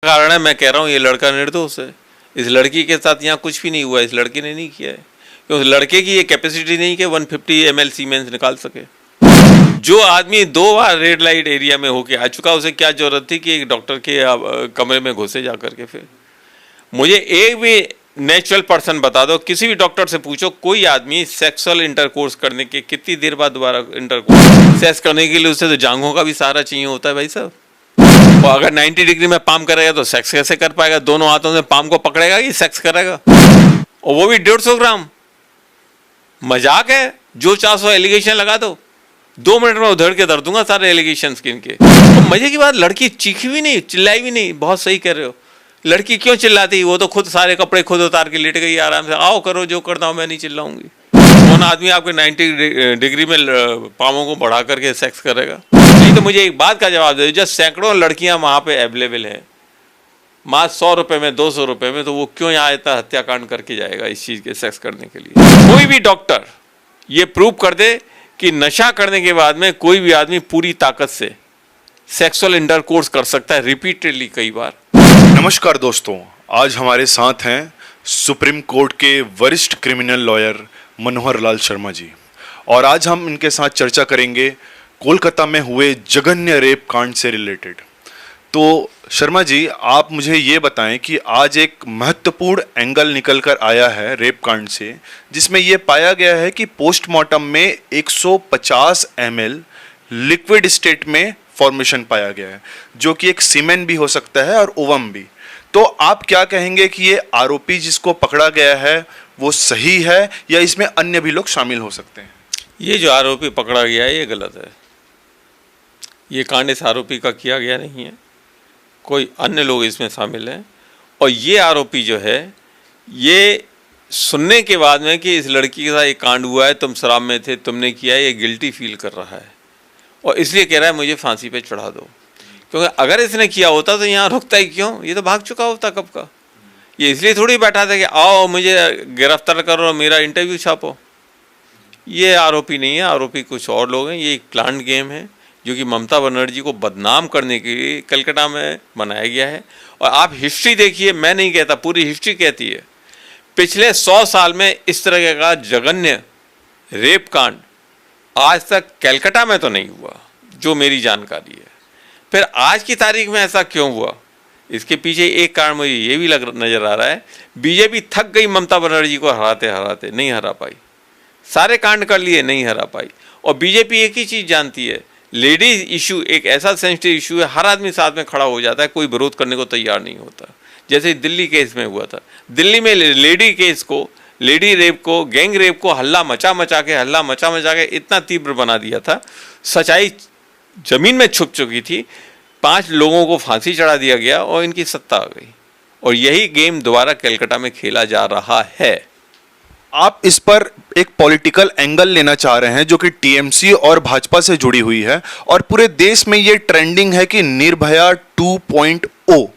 कारण है मैं कह रहा हूँ ये लड़का निर्दोष है। इस लड़की के साथ यहाँ कुछ भी नहीं हुआ, इस लड़के ने नहीं किया है क्योंकि लड़के की ये कैपेसिटी नहीं कि 150 ml सीमेंस निकाल सके। जो आदमी 2 बार रेड लाइट एरिया में होके आ चुका, उसे क्या जरूरत थी कि एक डॉक्टर के कमरे में घुसे जा करके। फिर मुझे एक भी नेचुरल पर्सन बता दो, किसी भी डॉक्टर से पूछो, कोई आदमी सेक्सुअल इंटरकोर्स करने के कितनी देर बाद दोबारा इंटरकोर्स सेक्स करने के लिए उसे तो जांघों का भी सहारा चाहिए होता है भाई साहब। और अगर 90 डिग्री में पाम करेगा तो सेक्स कैसे कर पाएगा? दोनों हाथों से पाम को पकड़ेगा कि सेक्स करेगा? और वो भी 150 ग्राम। मजाक है? जो 400 एलिगेशन लगा दो, 2 मिनट में उधड़ के धर दूंगा सारे एलिगेशन इनके। तो मजे की बात, लड़की चीखी भी नहीं, चिल्लाई भी नहीं। बहुत सही कर रहे हो। लड़की क्यों चिल्लाती? वो तो खुद सारे कपड़े खुद उतार के लेट गई आराम से। आओ करो जो करता हूं, मैं नहीं चिल्लाऊंगी। कौन आदमी आपके 90 डिग्री में पामों को बढ़ा करके सेक्स करेगा? नहीं तो मुझे एक बात का जवाब दे, जब सैकड़ों लड़कियां वहां पे अवेलेबल है मात्र 100 रुपए में, 200 रुपए में, तो वो क्यों यहाँ इतना हत्याकांड करके जाएगा इस चीज के सेक्स करने के लिए? कोई भी डॉक्टर ये प्रूव कर दे कि नशा करने के बाद में कोई भी आदमी पूरी ताकत से सेक्सुअल इंटरकोर्स कर सकता है रिपीटेडली कई बार। नमस्कार दोस्तों, आज हमारे साथ हैं सुप्रीम कोर्ट के वरिष्ठ क्रिमिनल लॉयर मनोहर लाल शर्मा जी, और आज हम इनके साथ चर्चा करेंगे कोलकाता में हुए जघन्य रेप कांड से रिलेटेड। तो शर्मा जी, आप मुझे ये बताएं कि आज एक महत्वपूर्ण एंगल निकल कर आया है रेप कांड से, जिसमें यह पाया गया है कि पोस्टमार्टम में 150 ml लिक्विड स्टेट में फॉर्मेशन पाया गया है, जो कि एक सीमेन भी हो सकता है और ओवम भी। तो आप क्या कहेंगे कि ये आरोपी जिसको पकड़ा गया है वो सही है या इसमें अन्य भी लोग शामिल हो सकते हैं? ये जो आरोपी पकड़ा गया है ये गलत है। ये कांड इस आरोपी का किया गया नहीं है, कोई अन्य लोग इसमें शामिल हैं। और ये आरोपी जो है, ये सुनने के बाद में कि इस लड़की के साथ ये कांड हुआ है, तुम शराब में थे, तुमने किया है, ये गिल्टी फील कर रहा है और इसलिए कह रहा है मुझे फांसी पे चढ़ा दो। क्योंकि अगर इसने किया होता तो यहाँ रुकता ही क्यों? ये तो भाग चुका होता कब का। ये इसलिए थोड़ी बैठा था कि आओ मुझे गिरफ्तार करो और मेरा इंटरव्यू छापो। ये आरोपी नहीं है, आरोपी कुछ और लोग हैं। ये एक प्लान्ड गेम है जो कि ममता बनर्जी को बदनाम करने के लिए कलकत्ता में बनाया गया है। और आप हिस्ट्री देखिए, मैं नहीं कहता, पूरी हिस्ट्री कहती है, पिछले 100 साल में इस तरह का जघन्य रेप कांड आज तक कलकत्ता में तो नहीं हुआ, जो मेरी जानकारी है। फिर आज की तारीख में ऐसा क्यों हुआ? इसके पीछे एक कारण मुझे ये भी नजर आ रहा है, बीजेपी थक गई ममता बनर्जी को हराते हराते, नहीं हरा पाई। सारे कांड कर लिए, नहीं हरा पाई। और बीजेपी एक ही चीज़ जानती है, लेडीज इशू एक ऐसा सेंसिटिव इशू है, हर आदमी साथ में खड़ा हो जाता है, कोई विरोध करने को तैयार नहीं होता। जैसे दिल्ली केस में हुआ था, दिल्ली में लेडी केस को, लेडी रेप को, गैंग रेप को हल्ला मचा मचा के इतना तीव्र बना दिया था, सच्चाई जमीन में छुप चुकी थी। 5 लोगों को फांसी चढ़ा दिया गया और इनकी सत्ता आ गई। और यही गेम दोबारा कलकत्ता में खेला जा रहा है। आप इस पर एक पॉलिटिकल एंगल लेना चाह रहे हैं जो कि टीएमसी और भाजपा से जुड़ी हुई है, और पूरे देश में ये ट्रेंडिंग है कि निर्भया 2.0।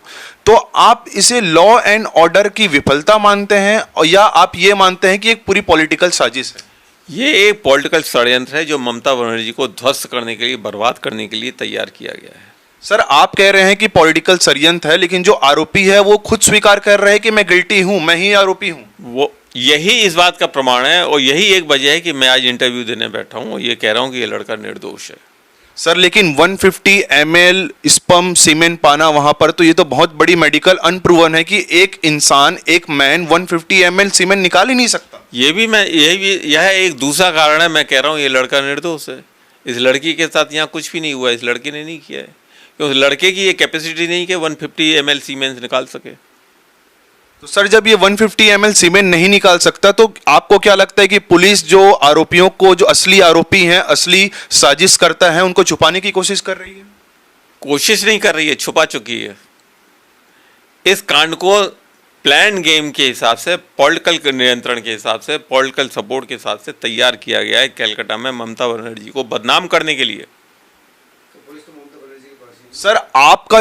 तो आप इसे लॉ एंड ऑर्डर की विफलता मानते हैं या आप ये मानते हैं कि एक पूरी पॉलिटिकल साजिश है? ये एक पॉलिटिकल षड्यंत्र है जो ममता बनर्जी को ध्वस्त करने के लिए, बर्बाद करने के लिए तैयार किया गया है। सर, आप कह रहे हैं कि पॉलिटिकल षड्यंत्र है, लेकिन जो आरोपी है वो खुद स्वीकार कर रहे हैं कि मैं गिल्टी हूं, मैं ही आरोपी हूं। वो यही इस बात का प्रमाण है और यही एक वजह है कि मैं आज इंटरव्यू देने बैठा हूं और ये कह रहा हूं कि ये लड़का निर्दोष है। सर, लेकिन 150 ml स्पर्म सीमेन पाना वहां पर, तो ये तो बहुत बड़ी मेडिकल अनप्रूवन है कि एक इंसान, एक मैन 150 ml सीमेन निकाल ही नहीं सकता। यह एक दूसरा कारण है, मैं कह रहा हूं ये लड़का निर्दोष है। इस लड़की के साथ यहाँ कुछ भी नहीं हुआ, इस लड़के ने नहीं किया है क्योंकि लड़के की ये कैपेसिटी नहीं कि 150 ml सीमेन निकाल सके। तो सर, जब ये 150 ml सीमेन नहीं निकाल सकता तो आपको क्या लगता है कि पुलिस जो आरोपियों को, जो असली आरोपी हैं, असली साजिश करता है, उनको छुपाने की कोशिश कर रही है? कोशिश नहीं कर रही है, छुपा चुकी है। इस कांड को प्लान गेम के हिसाब से, पॉलिटिकल नियंत्रण के हिसाब से, पॉलिटिकल सपोर्ट के हिसाब से तैयार किया गया है कलकत्ता में ममता बनर्जी को बदनाम करने के लिए। सर, आपका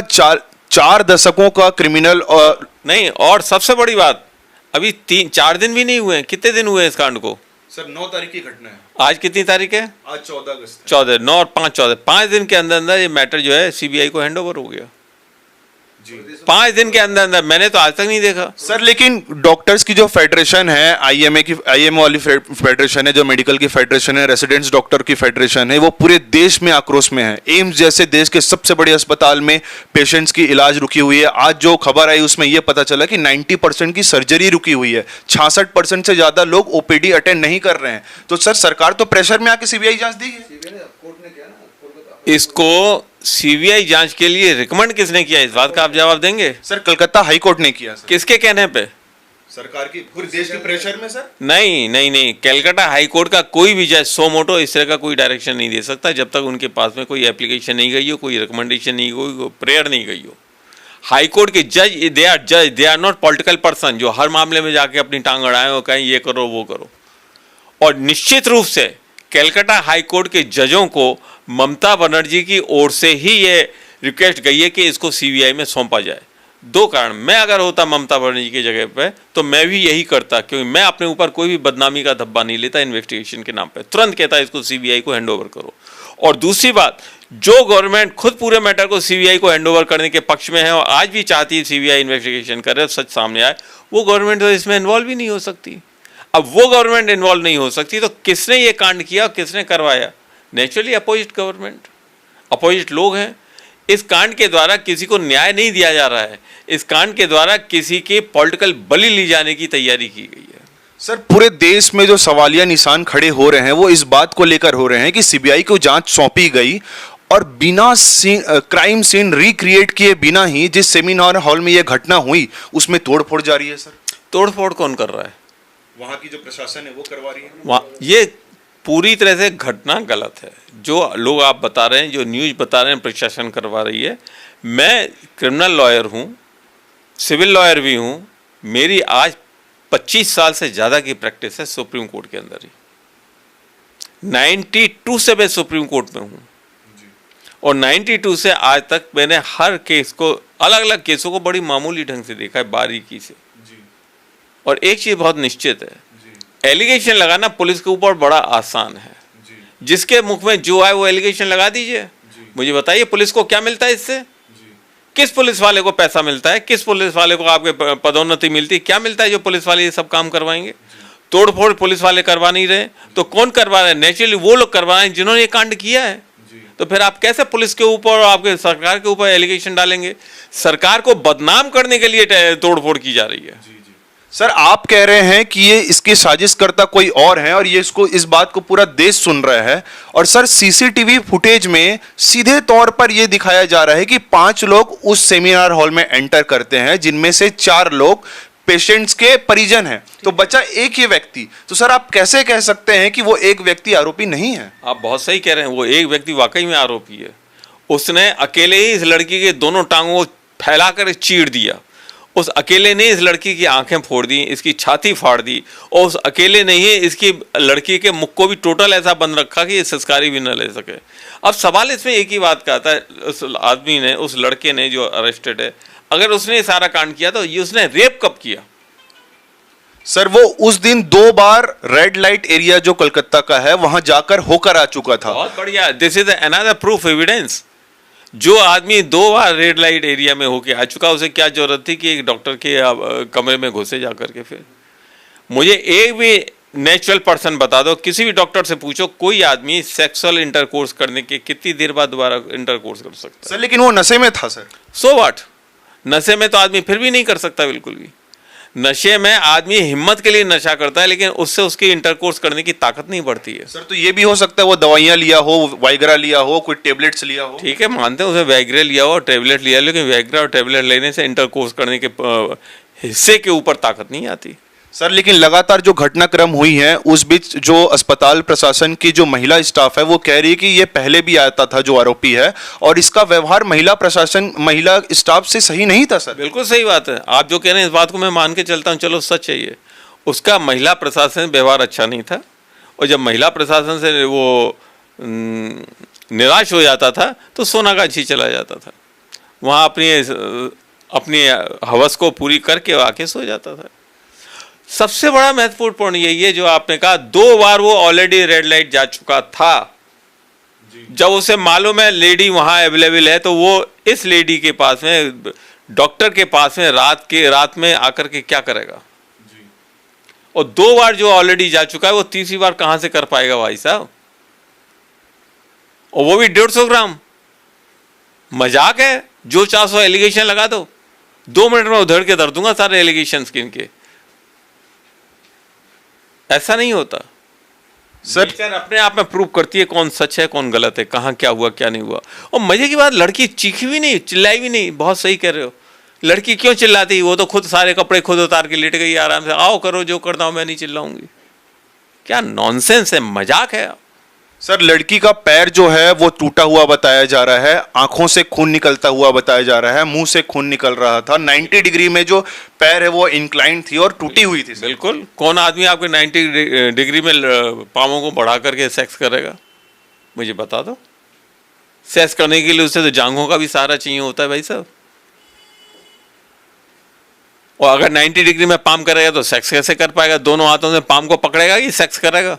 4 दशकों का क्रिमिनल और नहीं, और सबसे बड़ी बात, अभी 3-4 दिन भी नहीं हुए। कितने दिन हुए इस कांड को? सर, 9 तारीख की घटना है। आज कितनी तारीख है? आज 14 अगस्त। 14, 9 और 5, 14, 5 दिन के अंदर अंदर ये मैटर जो है सीबीआई को हैंड ओवर हो गया। 5 दिन के अंदर अंदर, मैंने तो आज तक नहीं देखा। सर लेकिन डॉक्टर्स की जो फेडरेशन है, आईएमए वाली फेडरेशन है, जो मेडिकल की फेडरेशन है, रेसिडेंट्स डॉक्टर की फेडरेशन है, वो पूरे देश में आक्रोश में है। एम्स जैसे देश के सबसे बड़े अस्पताल में पेशेंट्स की इलाज रुकी हुई है। आज जो खबर आई उसमें यह पता चला कि 90% की सर्जरी रुकी हुई है, 66% से ज्यादा लोग ओपीडी अटेंड नहीं कर रहे हैं। तो सर सरकार तो प्रेशर में आके सीबीआई जांच दी है। इसको सीबीआई जांच के लिए रिकमेंड किसने किया, इस बात का आप जवाब देंगे? सर कलकत्ता हाई कोर्ट ने किया। सर किसके कहने पे? सरकार की, पूरे देश के प्रेशर में सर। नहीं नहीं नहीं, कलकत्ता हाई कोर्ट का कोई भी जज सो मोटो इस तरह का कोई डायरेक्शन नहीं दे सकता जब तक उनके पास में कोई एप्लीकेशन नहीं गई हो, कोई रिकमेंडेशन नहीं गई हो, प्रेयर नहीं गई हो। हाई कोर्ट के जज, they are not political person जो हर मामले में जाके अपनी टांग अड़ाएं और कहें ये करो वो करो। और निश्चित रूप से कलकत्ता हाई कोर्ट के जजों को ममता बनर्जी की ओर से ही ये रिक्वेस्ट गई है कि इसको सीबीआई में सौंपा जाए। 2 कारण, मैं अगर होता ममता बनर्जी की जगह पे तो मैं भी यही करता, क्योंकि मैं अपने ऊपर कोई भी बदनामी का धब्बा नहीं लेता इन्वेस्टिगेशन के नाम पे, तुरंत कहता इसको सीबीआई को हैंड ओवर करो। और दूसरी बात, जो गवर्नमेंट खुद पूरे मैटर को सीबीआई को हैंड ओवर करने के पक्ष में है और आज भी चाहती है सीबीआई इन्वेस्टिगेशन करे, सच सामने आए, वो गवर्नमेंट तो इसमें इन्वॉल्व ही नहीं हो सकती। अब वो गवर्नमेंट इन्वॉल्व नहीं हो सकती तो किसने ये कांड किया, किसने करवाया? नेचुरली अपोजिट गवर्नमेंट, अपोजिट लोग हैं। इस कांड के द्वारा किसी को न्याय नहीं दिया जा रहा है, इस कांड के द्वारा किसी के पॉलिटिकल बलि ली जाने की तैयारी की गई है। सर पूरे देश में जो सवालिया निशान खड़े हो रहे हैं वो इस बात को लेकर हो रहे हैं कि सीबीआई को जांच सौंपी गई और बिना क्राइम सीन रिक्रिएट किए बिना ही जिस सेमिनार हॉल में यह घटना हुई उसमें तोड़फोड़ जारी है। सर तोड़फोड़ कौन कर रहा है? वहां की जो प्रशासन है वो करवा रही है। वहाँ ये पूरी तरह से घटना गलत है। जो लोग आप बता रहे हैं, जो न्यूज़ बता रहे हैं प्रशासन करवा रही है। मैं क्रिमिनल लॉयर हूँ, सिविल लॉयर भी हूँ, मेरी आज 25 साल से ज़्यादा की प्रैक्टिस है सुप्रीम कोर्ट के अंदर ही। 92 से मैं सुप्रीम कोर्ट में हूँ और 92 से आज तक मैंने हर केस को, अलग अलग केसों को बड़ी मामूली ढंग से देखा है, बारीकी से। और एक चीज़ बहुत निश्चित है, एलिगेशन लगाना पुलिस के ऊपर बड़ा आसान है। जिसके मुख में जो आए वो एलिगेशन लगा दीजिए। मुझे बताइए पुलिस को क्या मिलता है इससे? किस पुलिस वाले को पैसा मिलता है? किस पुलिस वाले को आपके पदोन्नति मिलती है? क्या मिलता है जो पुलिस वाले ये सब काम करवाएंगे? तोड़फोड़ पुलिस वाले करवा नहीं रहे तो कौन करवा रहे हैं? नेचुरली वो लोग करवा रहे हैं जिन्होंने ये कांड किया है। तो फिर आप कैसे पुलिस के ऊपर और आपके सरकार के ऊपर एलिगेशन डालेंगे? सरकार को बदनाम करने के लिए तोड़फोड़ की जा रही है। सर आप कह रहे हैं कि ये इसकी साजिशकर्ता कोई और है और ये इसको, इस बात को पूरा देश सुन रहा है। और सर सीसीटीवी फुटेज में सीधे तौर पर यह दिखाया जा रहा है कि 5 लोग उस सेमिनार हॉल में एंटर करते हैं, जिनमें से 4 लोग पेशेंट्स के परिजन हैं, तो बचा एक ही व्यक्ति। तो सर आप कैसे कह सकते हैं कि वो एक व्यक्ति आरोपी नहीं है? आप बहुत सही कह रहे हैं, वो एक व्यक्ति वाकई में आरोपी है। उसने अकेले ही इस लड़की के दोनों टांगों को फैलाकर चीर दिया। उस अकेले ने इस लड़की की आंखें फोड़ दी, इसकी छाती फाड़ दी और उस अकेले ने ही इसकी लड़की के मुख को भी टोटल ऐसा बंद रखा कि ये संस्कारी भी न ले सके। अब सवाल इसमें एक ही बात का आता है, उस आदमी ने, उस लड़के ने जो अरेस्टेड है, अगर उसने सारा कांड किया तो ये उसने रेप कब किया? सर वो उस दिन 2 बार रेड लाइट एरिया जो कोलकाता का है वहां जाकर होकर आ चुका था। बहुत बढ़िया, this is another proof evidence. जो आदमी 2 बार रेड लाइट एरिया में होके आ चुका, उसे क्या जरूरत थी कि एक डॉक्टर के कमरे में घुसे जा करके? फिर मुझे एक भी नेचुरल पर्सन बता दो, किसी भी डॉक्टर से पूछो, कोई आदमी सेक्सुअल इंटरकोर्स करने के कितनी देर बाद दोबारा इंटरकोर्स कर सकता है? सर लेकिन वो नशे में था। सर सो व्हाट, नशे में तो आदमी फिर भी नहीं कर सकता बिल्कुल भी। नशे में आदमी हिम्मत के लिए नशा करता है, लेकिन उससे उसकी इंटरकोर्स करने की ताकत नहीं बढ़ती है। सर तो ये भी हो सकता है वो दवाइयां लिया हो, वाइग्रा लिया हो, कोई टेबलेट्स लिया हो। ठीक है, मानते हैं उसे वाइग्रा लिया हो, टेबलेट लिया, लेकिन वाइग्रा और टेबलेट लेने से इंटरकोर्स करने के हिस्से के ऊपर ताकत नहीं आती। सर लेकिन लगातार जो घटनाक्रम हुई है उस बीच जो अस्पताल प्रशासन की जो महिला स्टाफ है वो कह रही है कि ये पहले भी आता था जो आरोपी है, और इसका व्यवहार महिला स्टाफ से सही नहीं था। सर बिल्कुल सही बात है, आप जो कह रहे हैं इस बात को मैं मान के चलता हूँ, चलो सच है ये। उसका महिला प्रशासन व्यवहार अच्छा नहीं था, और जब महिला प्रशासन से वो निराश हो जाता था तो सोनागाछी चला जाता था, वहाँ अपनी हवस को पूरी करके आके सो जाता था। सबसे बड़ा महत्वपूर्ण पॉइंट यही है जो आपने कहा, 2 बार वो ऑलरेडी रेड लाइट जा चुका था। जब उसे मालूम है लेडी वहां अवेलेबल है तो वो इस लेडी के पास में डॉक्टर के पास में रात में आकर के क्या करेगा? और 2 बार जो ऑलरेडी जा चुका है वो तीसरी बार कहां से कर पाएगा भाई साहब? और वो भी 150 ग्राम। मजाक है? जो 400 एलिगेशन लगा दो, 2 मिनट में उधड़ के धर दूंगा सारे एलिगेशन इनके। ऐसा नहीं होता सर। नेचर अपने आप में प्रूव करती है कौन सच है कौन गलत है, कहां क्या हुआ क्या नहीं हुआ। और मजे की बात, लड़की चीखी भी नहीं, चिल्लाई भी नहीं। बहुत सही कह रहे हो, लड़की क्यों चिल्लाती? वो तो खुद सारे कपड़े खुद उतार के लेट गई आराम से। आओ करो जो करना हो, मैं नहीं चिल्लाऊंगी। क्या नॉनसेंस है, मजाक है। सर, लड़की का पैर जो है वो टूटा हुआ बताया जा रहा है, आंखों से खून निकलता हुआ बताया जा रहा है, मुंह से खून निकल रहा था। 90 डिग्री में जो पैर है वो इंक्लाइन थी और टूटी हुई थी। बिल्कुल। कौन आदमी आपके 90 डिग्री में पांवों को बढ़ा करके सेक्स करेगा? मुझे बता दो। सेक्स करने के लिए उसे तो जांघों का भी सहारा चाहिए होता है भाई साहब। और अगर 90 डिग्री में पाम करेगा तो सेक्स कैसे कर पाएगा? दोनों हाथों से पाम को पकड़ेगा कि सेक्स करेगा?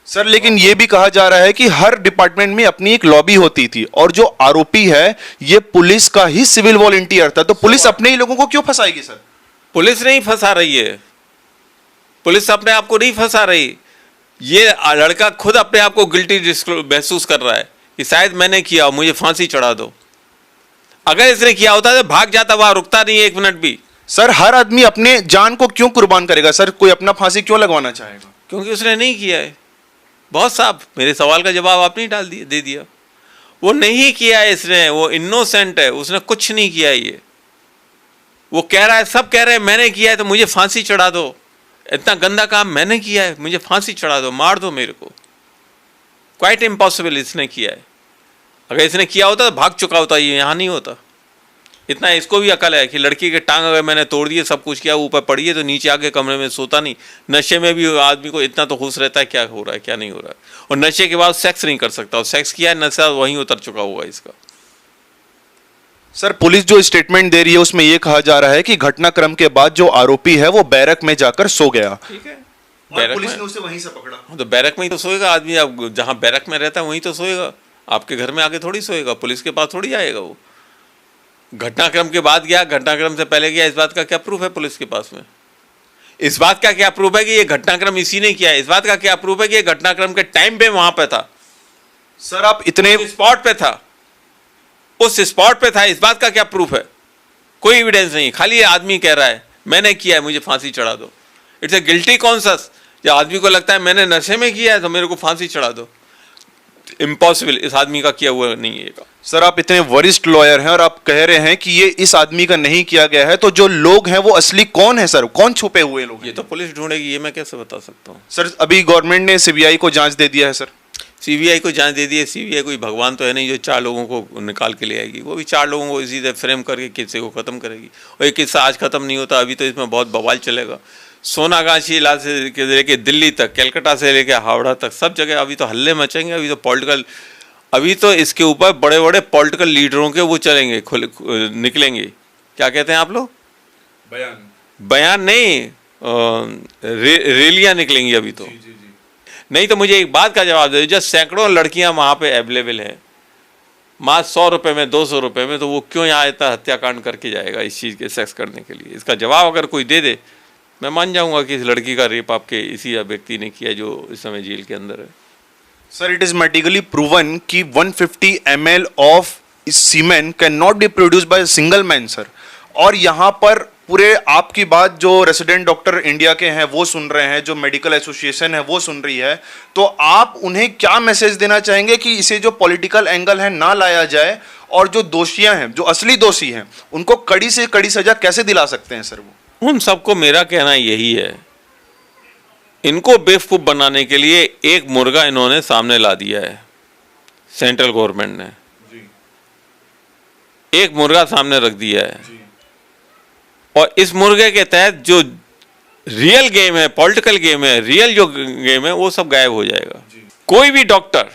सर, लेकिन यह भी कहा जा रहा है कि हर डिपार्टमेंट में अपनी एक लॉबी होती थी और जो आरोपी है ये पुलिस का ही सिविल वॉलंटियर था, तो पुलिस अपने ही लोगों को क्यों फंसाएगी? सर, पुलिस नहीं फंसा रही है, पुलिस अपने आप को नहीं फंसा रही। ये लड़का खुद अपने आप को गिल्टी महसूस कर रहा है कि शायद मैंने किया, मुझे फांसी चढ़ा दो। अगर इसने किया होता तो भाग जाता, वहां रुकता नहीं 1 मिनट भी। सर, हर आदमी अपने जान को क्यों कुर्बान करेगा? सर, कोई अपना फांसी क्यों लगवाना चाहेगा? क्योंकि उसने नहीं किया है। बहुत साफ, मेरे सवाल का जवाब आपने दे दिया। वो नहीं किया है इसने, वो इनोसेंट है, उसने कुछ नहीं किया है। ये वो कह रहा है, सब कह रहे हैं मैंने किया है तो मुझे फांसी चढ़ा दो, इतना गंदा काम मैंने किया है, मुझे फांसी चढ़ा दो, मार दो मेरे को। क्वाइट इम्पॉसिबल इसने किया है। अगर इसने किया होता तो भाग चुका होता, ये यहाँ नहीं होता। इतना इसको भी अकल है कि लड़की के टांग अगर मैंने तोड़ दिए, सब कुछ किया, ऊपर पड़ी है तो नीचे आके कमरे में सोता नहीं। नशे में भी आदमी को इतना तो होश रहता है क्या हो रहा है क्या नहीं हो रहा है। और नशे के बाद सेक्स नहीं कर सकता, और सेक्स किया है, नशा वहीं उतर चुका होगा इसका। सर, पुलिस जो स्टेटमेंट दे रही है उसमें यह कहा जा रहा है कि घटनाक्रम के बाद जो आरोपी है वो बैरक में जाकर सो गया। ठीक है, और पुलिस ने उसे वहीं से पकड़ा। तो बैरक में ही तो सोएगा आदमी। अब जहां बैरक में रहता है वहीं तो सोएगा, आपके घर में आके थोड़ी सोएगा, पुलिस के पास थोड़ी आएगा वो। घटनाक्रम के बाद गया, घटनाक्रम से पहले गया, इस बात का क्या प्रूफ है पुलिस के पास में? इस बात का क्या प्रूफ है कि ये घटनाक्रम इसी ने किया है? इस बात का क्या प्रूफ है कि ये घटनाक्रम के टाइम पे वहां पे था? सर, आप इतने स्पॉट पे था, उस स्पॉट पे था, इस बात का क्या प्रूफ है? कोई एविडेंस नहीं, खाली ये आदमी कह रहा है मैंने किया है, मुझे फांसी चढ़ा दो। It's a guilty conscious. जब आदमी को लगता है मैंने नशे में किया है तो मेरे को फांसी चढ़ा दो, इम्पॉसिबल, इस आदमी का किया हुआ नहीं है। सर, आप इतने वरिष्ठ लॉयर हैं और आप कह रहे हैं कि ये इस आदमी का नहीं किया गया है, तो जो लोग हैं वो असली कौन है? सर, कौन छुपे हुए लोग? ये तो पुलिस ढूंढेगी, ये मैं कैसे बता सकता हूँ। सर, अभी गवर्नमेंट ने सीबीआई को जांच दे दिया है। सर, सीबीआई को जांच दे दी है। सीबीआई कोई भगवान तो है नहीं जो 4 लोगों को निकाल के ले आएगी। वो भी 4 लोगों को इसी तरह फ्रेम करके किस्से को ख़त्म करेगी। और ये किस्सा आज ख़त्म नहीं होता, अभी तो इसमें बहुत बवाल चलेगा। सोनागाछी इलाके से लेके दिल्ली तक, कलकत्ता से लेके हावड़ा तक, सब जगह अभी तो हल्ले मचेंगे। अभी तो इसके ऊपर बड़े बड़े पॉलिटिकल लीडरों के वो चलेंगे, निकलेंगे, क्या कहते हैं आप लोग, बयान नहीं, रैलियां निकलेंगी अभी तो। नहीं तो मुझे एक बात का जवाब दे, जब सैकड़ों लड़कियां वहां पे अवेलेबल है, मात्र 100 रुपये में, 200 रुपये में, तो वो क्यों यहाँ इतना हत्याकांड करके जाएगा इस चीज़ के सेक्स करने के लिए? इसका जवाब अगर कोई दे दे, मैं मान जाऊंगा कि इस लड़की का रेप आपके इसी व्यक्ति ने किया जो इस समय जेल के अंदर है। Sir, it is medically proven कि 150 ml of semen can not be produce by single man. Sir, और यहाँ पर पूरे आपकी बात जो रेसिडेंट डॉक्टर इंडिया के हैं वो सुन रहे हैं, जो मेडिकल एसोसिएशन है वो सुन रही है, तो आप उन्हें क्या मैसेज देना चाहेंगे कि इसे जो पॉलिटिकल एंगल है ना लाया जाए, और जो दोषियां हैं, जो असली दोषी हैं, उनको कड़ी से कड़ी सजा कैसे दिला सकते हैं? सर, वो उन सबको मेरा कहना यही है, इनको बेवकूफ़ बनाने के लिए एक मुर्गा इन्होंने सामने ला दिया है। सेंट्रल गवर्नमेंट ने एक मुर्गा सामने रख दिया है, और इस मुर्गे के तहत जो रियल गेम है, पॉलिटिकल गेम है, रियल जो गेम है, वो सब गायब हो जाएगा। कोई भी डॉक्टर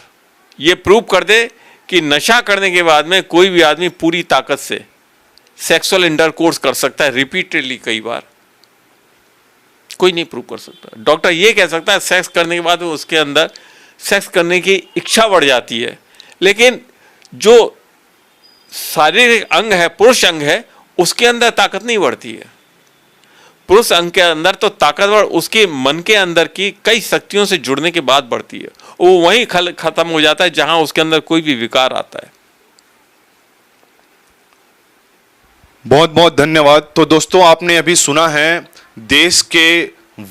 ये प्रूव कर दे कि नशा करने के बाद में कोई भी आदमी पूरी ताकत से सेक्सुअल इंटरकोर्स कर सकता है रिपीटेडली कई बार, कोई नहीं प्रूव कर सकता। डॉक्टर ये कह सकता है सेक्स करने के बाद उसके अंदर सेक्स करने की इच्छा बढ़ जाती है, लेकिन जो शारीरिक अंग है, पुरुष अंग है, उसके अंदर ताकत नहीं बढ़ती है। पुरुष अंग के अंदर तो ताकतवर उसके मन के अंदर की कई शक्तियों से जुड़ने के बाद बढ़ती है। वो वहीं खत्म हो जाता है जहां उसके अंदर कोई भी विकार आता है। बहुत बहुत धन्यवाद। तो दोस्तों, आपने अभी सुना है देश के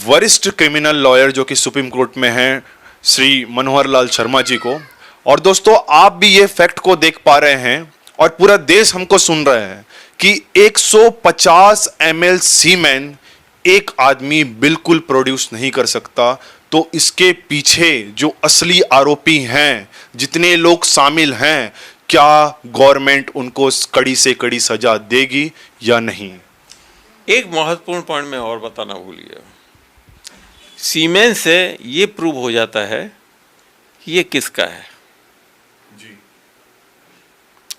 वरिष्ठ क्रिमिनल लॉयर जो कि सुप्रीम कोर्ट में हैं, श्री मनोहर लाल शर्मा जी को। और दोस्तों, आप भी ये फैक्ट को देख पा रहे हैं और पूरा देश हमको सुन रहा है कि 150 ml सीमेन एक आदमी बिल्कुल प्रोड्यूस नहीं कर सकता। तो इसके पीछे जो असली आरोपी हैं, जितने लोग शामिल हैं, क्या गवर्नमेंट उनको कड़ी से कड़ी सजा देगी या नहीं? एक महत्वपूर्ण पॉइंट में और बताना भूल गया। सीमेन से ये प्रूव हो जाता है कि ये किसका है जी।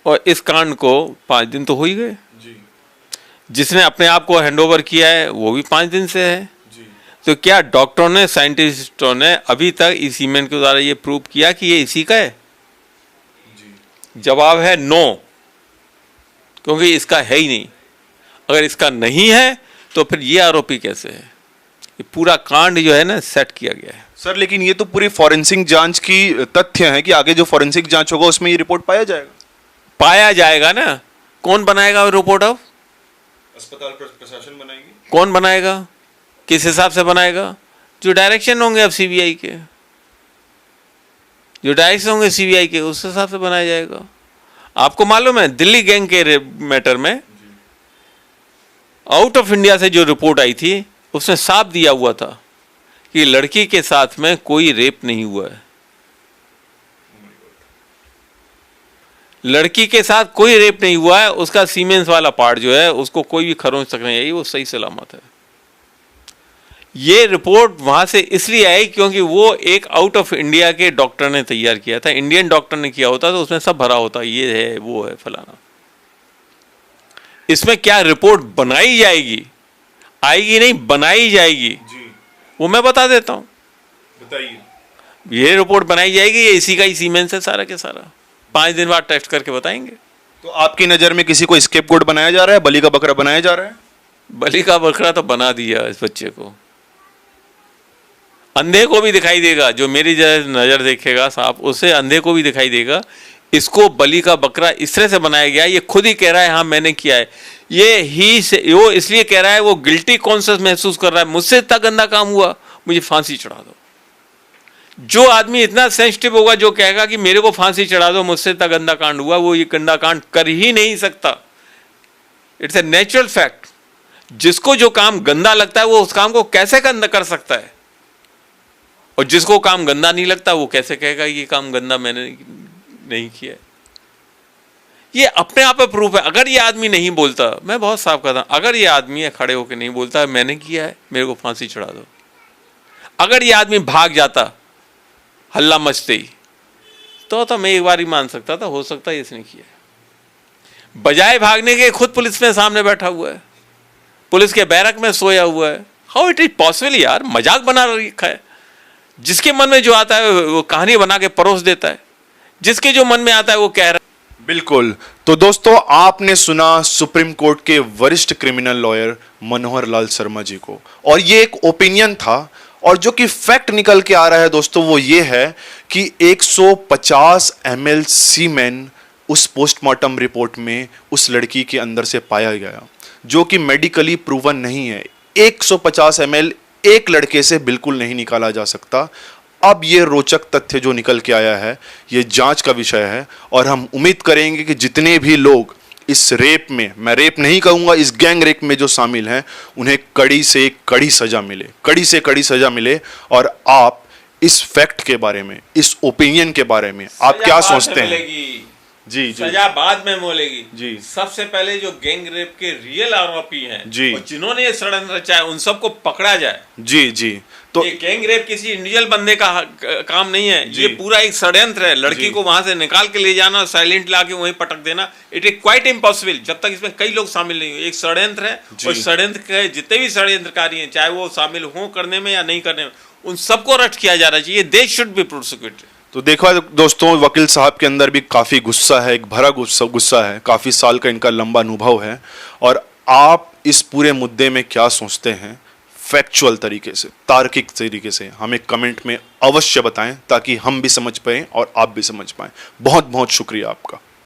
और इस कांड को 5 दिन तो हो ही गए जी। जिसने अपने आप को हैंडओवर किया है वो भी 5 दिन से है जी। तो क्या डॉक्टरों ने, साइंटिस्टों ने अभी तक इस सीमेन के द्वारा ये प्रूव किया कि ये इसी का है? जी। जवाब है नो, क्योंकि इसका है ही नहीं। अगर इसका नहीं है तो फिर ये आरोपी कैसे है? ये पूरा कांड जो है ना सेट किया गया है। सर, लेकिन ये तो पूरी फॉरेंसिक जांच की तथ्य है कि आगे जो फॉरेंसिक जांच होगा उसमें ये रिपोर्ट पाया जाएगा ना। कौन बनाएगा रिपोर्ट? अब अस्पताल प्रशासन बनाएगी। कौन बनाएगा? किस हिसाब से बनाएगा? जो डायरेक्शन होंगे अब सीबीआई के, जो डायरेक्शन होंगे सीबीआई के, उस हिसाब से बनाया जाएगा। आपको मालूम है दिल्ली गैंग के मैटर में आउट ऑफ इंडिया से जो रिपोर्ट आई थी उसने साफ दिया हुआ था कि लड़की के साथ में कोई रेप नहीं हुआ है। लड़की के साथ कोई रेप नहीं हुआ है। उसका सीमेंस वाला पार्ट जो है उसको कोई भी खरोंच तक नहीं आई, वो सही सलामत है। ये रिपोर्ट वहां से इसलिए आई क्योंकि वो एक आउट ऑफ इंडिया के डॉक्टर ने तैयार किया था। इंडियन डॉक्टर ने किया होता तो उसमें सब भरा होता, ये है, वो है, फलाना। इसमें क्या रिपोर्ट बनाई जाएगी, आएगी नहीं, बनाई जाएगी जी। वो मैं बता देता हूं। बताइए। ये रिपोर्ट बनाई जाएगी, ये इसी का ही सीमेंस है सारा के सारा। 5 दिन बाद टेस्ट करके बताएंगे। तो आपकी नजर में किसी को स्केपगोट बनाया जा रहा है, बलि का बकरा बनाया जा रहा है? बलि का बकरा तो बना दिया इस बच्चे को। अंधे को भी दिखाई देगा, जो मेरी नजर देखेगा साहब, उसे अंधे को भी दिखाई देगा। इसको बलि का बकरा इस तरह से बनाया गया। ये खुद ही कह रहा है हाँ मैंने किया है। ये ही से वो इसलिए कह रहा है, वो गिल्टी कॉन्शियस महसूस कर रहा है, मुझसे इतना गंदा काम हुआ, मुझे फांसी चढ़ा दो। जो आदमी इतना सेंसिटिव होगा, जो कहेगा कि मेरे को फांसी चढ़ा दो, मुझसे इतना गंदा कांड हुआ, वो ये गंदा कांड कर ही नहीं सकता। It's a natural fact. जिसको जो काम गंदा लगता है वो उस काम को कैसे गंदा कर सकता है, और जिसको काम गंदा नहीं लगता वो कैसे कहेगा ये काम गंदा मैंने नहीं किया। ये अपने आप में प्रूफ है। अगर ये आदमी नहीं बोलता, मैं बहुत साफ कहता हूं, अगर ये आदमी खड़े होकर नहीं बोलता मैंने किया है, मेरे को फांसी चढ़ा दो, अगर ये आदमी भाग जाता हल्ला मचते ही, तो मैं एक बार ही मान सकता था, हो सकता है इसने किया। बजाय भागने के खुद पुलिस में सामने बैठा हुआ है, पुलिस के बैरक में सोया हुआ है। हाउ इट इज पॉसिबल यार? मजाक बना रखा है। जिसके मन में जो आता है वो कहानी बना के परोस देता है, जिसके जो मन में आता है वो कह रहा है। बिल्कुल। तो दोस्तों, आपने सुना सुप्रीम कोर्ट के वरिष्ठ क्रिमिनल लॉयर मनोहर लाल शर्मा जी को, और ये एक ओपिनियन था, और जो कि फैक्ट निकल के आ रहा है दोस्तों वो ये है कि 150 ml सीमेन उस पोस्टमार्टम रिपोर्ट में उस लड़की के अंदर से पाया गया, जो कि मेडिकली प्रूवन नहीं है। 150 ml एक लड़के से बिल्कुल नहीं निकाला जा सकता। अब ये रोचक तथ्य जो निकल के आया है ये जांच का विषय है, और हम उम्मीद करेंगे कि जितने भी लोग इस रेप में, मैं रेप नहीं कहूंगा, इस गैंग रेप में जो शामिल हैं, उन्हें कड़ी से कड़ी सजा मिले, कड़ी से कड़ी सजा मिले। और आप इस फैक्ट के बारे में, इस ओपिनियन के बारे में आप क्या सोचते हैं? जी। सजा बाद में मिलेगी जी। सबसे पहले जो गैंग रेप के रियल आरोपी हैं जी, और जिन्होंने ये षड्यंत्र रचा है, उन सबको पकड़ा जाए। जी। तो ये गैंग रेप किसी इंडिविजुअल बंदे का काम नहीं है, ये पूरा एक षड्यंत्र है। लड़की को वहां से निकाल के ले जाना, साइलेंट लाके वहीं पटक देना, इट इज क्वाइट इम्पॉसिबल जब तक इसमें कई लोग शामिल नहीं हुए। एक षड्यंत्र है, और षड्यंत्र के जितने भी षड्यंत्रकारी हैं, चाहे वो शामिल हों करने में या नहीं करने में, उन सबको अरेस्ट किया जाना चाहिए। They should be prosecuted. तो देखा दोस्तों, वकील साहब के अंदर भी काफ़ी गुस्सा है, एक भरा गुस्सा है, काफ़ी साल का इनका लंबा अनुभव है। और आप इस पूरे मुद्दे में क्या सोचते हैं, फैक्चुअल तरीके से, तार्किक तरीके से हमें कमेंट में अवश्य बताएं, ताकि हम भी समझ पाएं और आप भी समझ पाएं। बहुत बहुत शुक्रिया आपका।